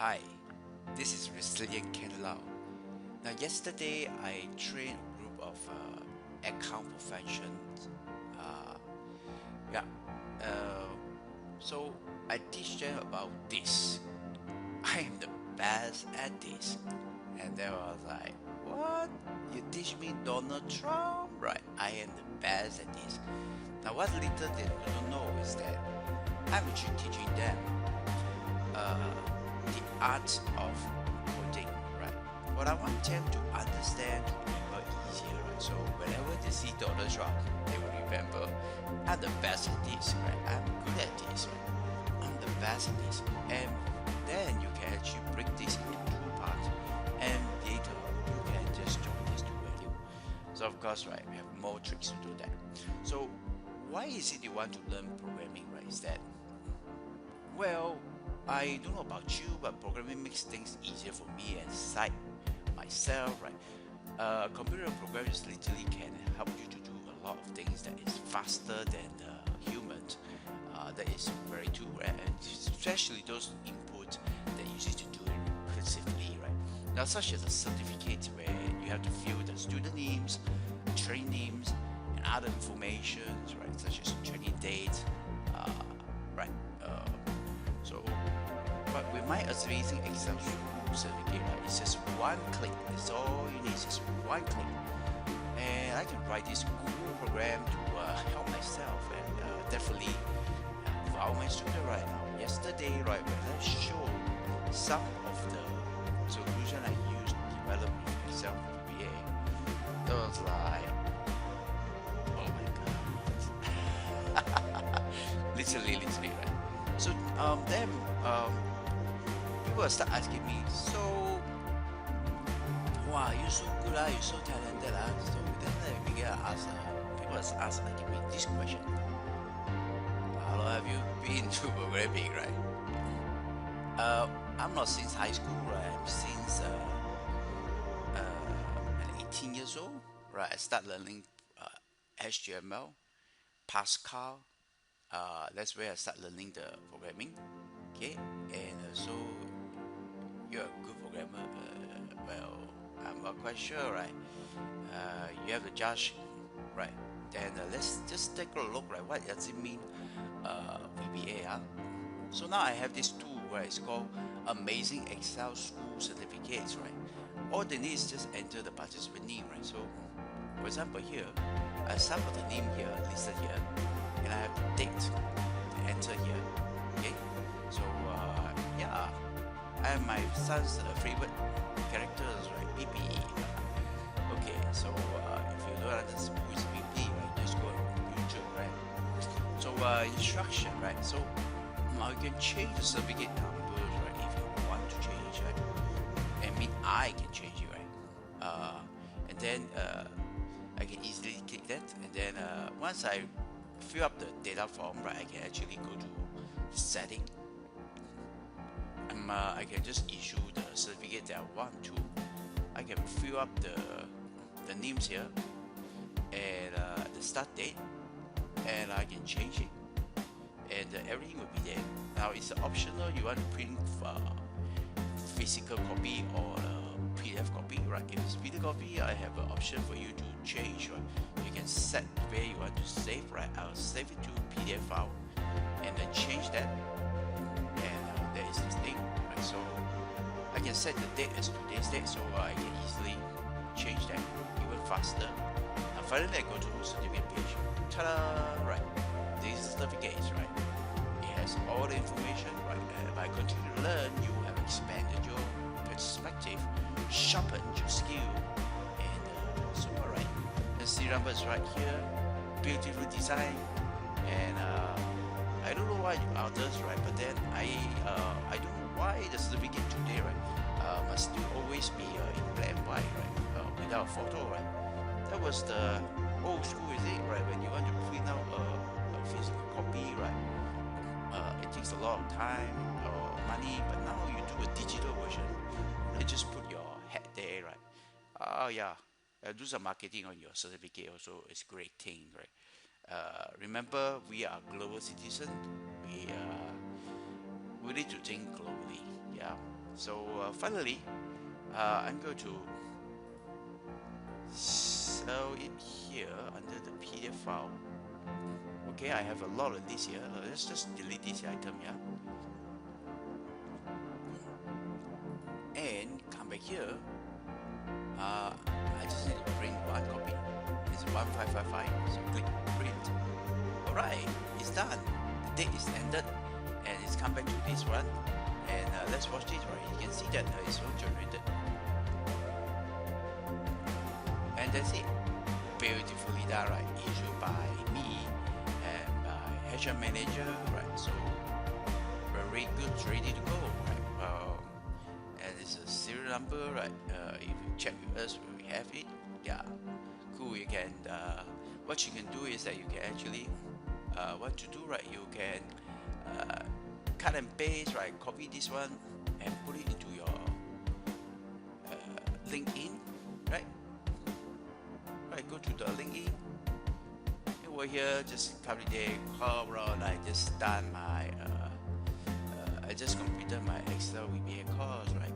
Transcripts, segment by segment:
Hi, this is Resilient Ken Lau. Now, yesterday I trained a group of account professions. Uh, yeah, uh, so I teach them about this. I am the best at this, and they was like, "What? You teach me Donald Trump? Right? I am the best at this." Now, what little they don't know is that I'm actually teaching them uh, the art of coding, right? What I want them to understand, to remember easier, right? So whenever they see Donald Trump, they will remember I'm the best at this, right? I'm good at this, right? I'm the best at this. And then you can actually break this into two parts and later you can just join these two values. So of course, right, we have more tricks to do that. So why is it you want to learn programming, right? Is that, well, I don't know about you, but programming makes things easier for me and side myself, right? Computer programs literally can help you to do a lot of things that is faster than humans. That is very true, right? And especially those input that you need to do it recursively, right? Now, such as a certificate where you have to fill the student names, train names, and other information, right? Such as training date, uh, right? Uh, so, but with my AmazingExcel School Certificate, right, it's just one click. That's all you need. It's just one click, and I can write this cool program to help myself and definitely wow my student right now. Yesterday, right, when I show some of the solution I used to develop with Excel VBA, it was like, oh my god, literally, right? So then people start asking me, so wow, you're so good, you're so talented, so then I began to ask, people ask asking me this question: how long have you been to programming, right? I'm not since high school, right? I'm since I'm 18 years old, right? I start learning HTML, Pascal. That's where I start learning the programming. Okay, and so you're a good programmer. Well, I'm not quite sure, right? You have to judge, right? Then let's just take a look, right? What does it mean, VBA? Huh? So now I have this tool, right? It's called AmazingExcel School Certificates, right? All they need is just enter the participant name, right? So, for example, here, I start with the name here, listed here, and I have the date to enter here. Okay, so yeah, I have my son's favorite characters, right? PPE. Okay, so if you don't understand who is PPE, right, just go on YouTube, right? So instruction, right? So now you can change the certificate numbers, right? If you want to change, right? I mean, I can change it, right? And then I can easily click that, and then once I fill up the data form, right, I can actually go to setting. I can just issue the certificate that I want to. I can fill up the names here and the start date, and I can change it, and everything will be there. Now it's optional. You want to print physical copy or PDF copy, right? If it's PDF copy, I have an option for you to change, right? You can set where you want to save, right? I'll save it to PDF file and then change that, and there is this thing, right? So I can set the date as today's date, so I can easily change that even faster. Now finally, I go to certificate page. Ta-da! Right, this certificate is right. It has all the information, right? And by continuing to learn, you have expanded your perspective, sharpened your skill, and so on, right? The serial number is right here, beautiful design, and I don't know why others, right? But then I don't know why the certificate today, right, must still always be in black and white, right? Without a photo, right? That was the old school, is it, right? When you want to print out a physical copy, right? It takes a lot of time or money, but now you do a digital version. You just put your head there, right? Yeah, do some marketing on your certificate also is great thing, right? Remember, we are global citizen. We need to think globally. Yeah. So finally, I'm going to sell it here under the PDF file. Okay, I have a lot of this here. Let's just delete this item here and come back here. I just need to print one copy. It's 1555. So click print. Alright, it's done. The date is ended and it's come back to this one. And let's watch this, right? You can see that it's all generated. And that's it. Beautifully done, right? Issued by me and by HR manager, right? So very good, ready to go, right? And it's a serial number, right? If you check with us, we have it. Yeah, cool. You can. What you can do is that you can actually, what to do, right? You can uh, cut and paste, right? Copy this one and put it into your LinkedIn, right? Right. Go to the LinkedIn. Over here, just cover the call around. I just done my. I just completed my Excel VBA course, right?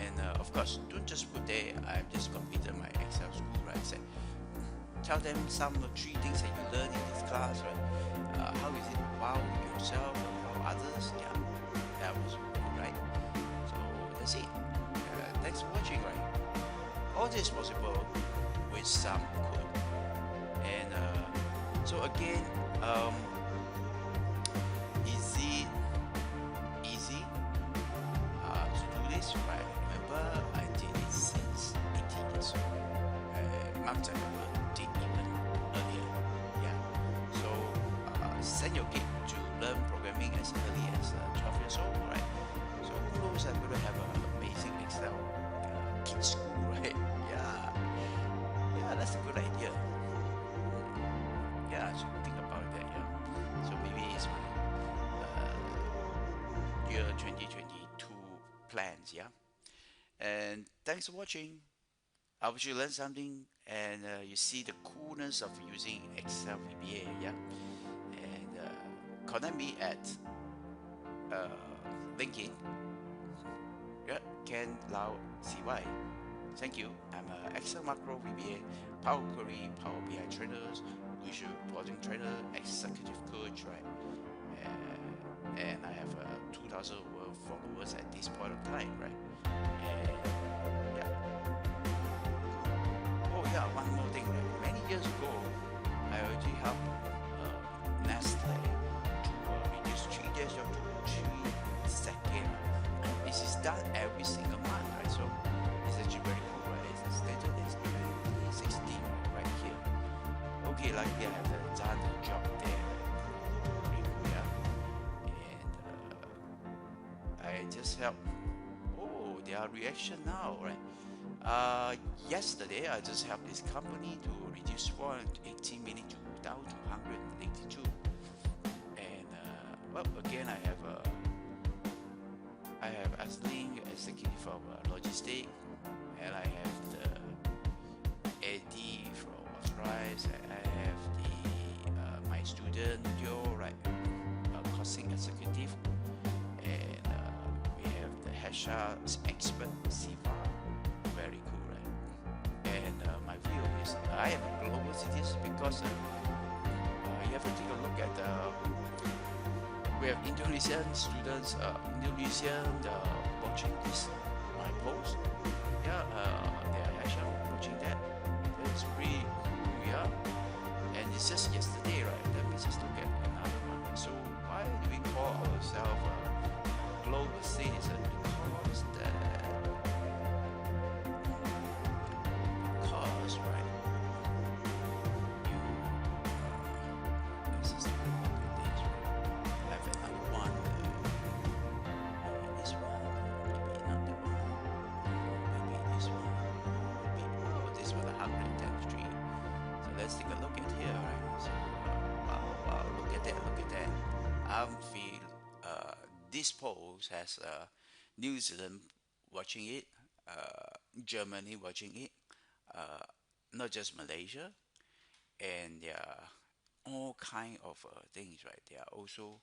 And of course, don't just put there. I just completed my Excel school, right? Say, tell them some of the three things that you learned in this class, right? How is it wow yourself and wow others? Yeah, that was good, right? So that's it. Thanks for watching, right? All this is possible with some code. And so again, is it easy to do this, right? Remember, I did it since 18 years old. Mom said I did even earlier. Yeah. So send your kid to learn programming as early as 12 years old, right? So who knows, I'm going to have an amazing Excel kids school, right? Yeah. Yeah, that's a good idea. Yeah, I should think about that. Yeah. So maybe it's my year 2022 plans. Yeah. And thanks for watching. I hope you learn something and you see the coolness of using Excel VBA. Yeah. And connect me at uh, LinkedIn. Yeah, Ken Lau CY. Thank you. I'm an Excel Macro VBA, Power Query, Power BI trainers, Visual Reporting trainer, executive coach, right? And I have 2,000 followers at this point of time, right? And yeah. Oh yeah, one more thing, right? Many years ago, I already helped Nestle to reduce 3 days job to 3 seconds. This is done every single month, right? So it's actually very cool, right? It's stated is 2016 right here. Okay, luckily I have done the job there. Pretty cool, yeah. And I just help. Oh, their reaction now, right? Yesterday I just helped this company to reduce 418 minutes to down to 182. And well, again I have Asling executive of logistic, and I have the Eddie from Australis. I have the my student Yo, right, costing executive, and we have the HR expert Siva. Very cool, right? And my view is I am a global citizen because you have to take a look at we have Indonesian students, Indonesian watching this my post. Yeah, they are actually watching that. That's pretty cool, yeah. And it's just yesterday, right? Let me just look at another one. So why do we call ourselves a global citizen? Because right? You let's just look at this. I have another one. This one, maybe another one. Maybe this one. Maybe this one 133. So let's take a look at here, right? So wow, look at that, look at that. I feel this post has New Zealand watching it, Germany watching it, uh, not just Malaysia, and all kind of things, right? They are also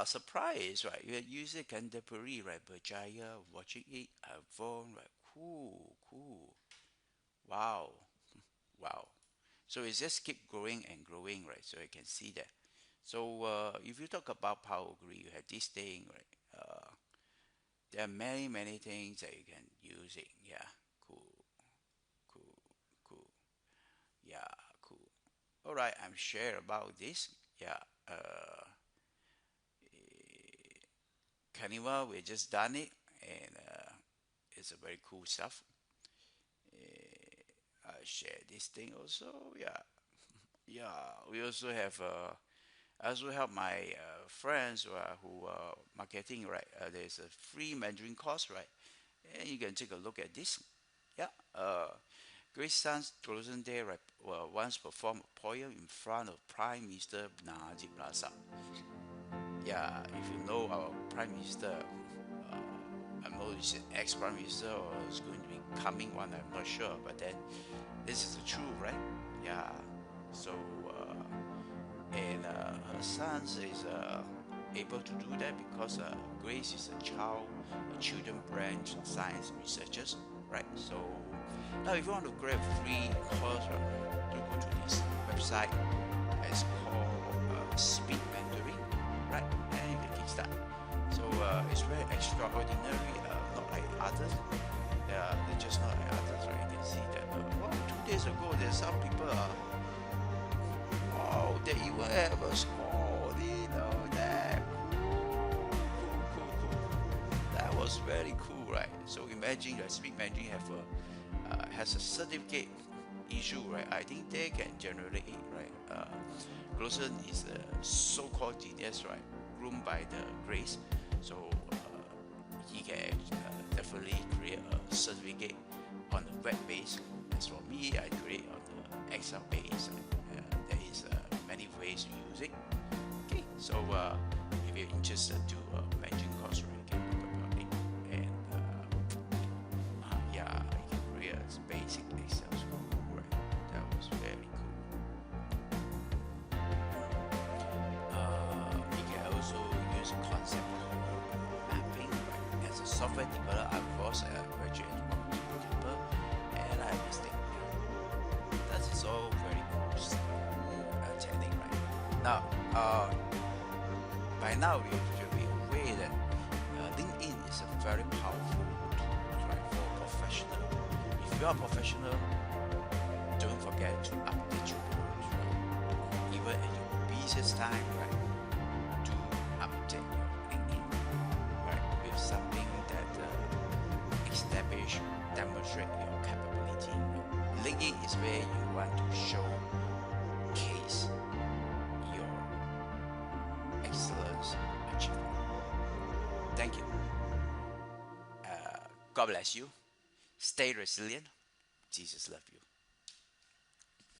Surprise, right? You use it contemporary, right? Berjaya, watching it, phone, right? Cool. Wow, wow. So it just keep growing and growing, right? So you can see that. So if you talk about power grid, you have this thing, right? There are many things that you can use it. Yeah, cool, cool, cool. Yeah, cool. All right, I'm sure about this. Yeah, uh, Carnival, we just done it, and it's a very cool stuff. I share this thing also. Yeah, yeah. We also have. I also help my friends who are marketing. Right, there's a free Mandarin course. Right, and you can take a look at this. Yeah. Great Sun's Closing Day once performed a poem in front of Prime Minister Najib Razak. Yeah, if you know our Prime Minister, I know he's an ex-Prime Minister or is going to be coming one, I'm not sure, but then this is the truth, right? Yeah, so, and her son is able to do that because Grace is a children branch science researchers, right? So now if you want to grab free course, do go to this website. It's called Speak Mandarin, right? And you can kickstart. So it's very extraordinary, not like others. They're just not like others, right? You can see that. 2 days ago, there's some people, they even have a score, that. Cool. That was very cool, right? So imagine that Speak Mandarin has a certificate issue, right? I think they can generate it, right? Glosson is a so-called genius, right? Groomed by the Grace, so he can definitely create a certificate on the web base. As for me, I create on the Excel base. There is many ways to use it. Okay, so if you're interested to Mandarin course, you can look about it. And yeah, I can create a basic Excel school. Right, that was very cool. You can also use a concept called mapping. Right? As a software developer, I was a graduate developer, and I have this thing. That is all very cool technique, right? Now, by now you should be aware that LinkedIn is a very powerful tool, right, for professional. If you are professional, don't forget to update your goals, right? Even at your busiest time, right? To update your LinkedIn, right, with something that establish, demonstrate your capability. LinkedIn is where you want to showcase your excellence achievement. Thank you. God bless you. Stay resilient. Jesus love you.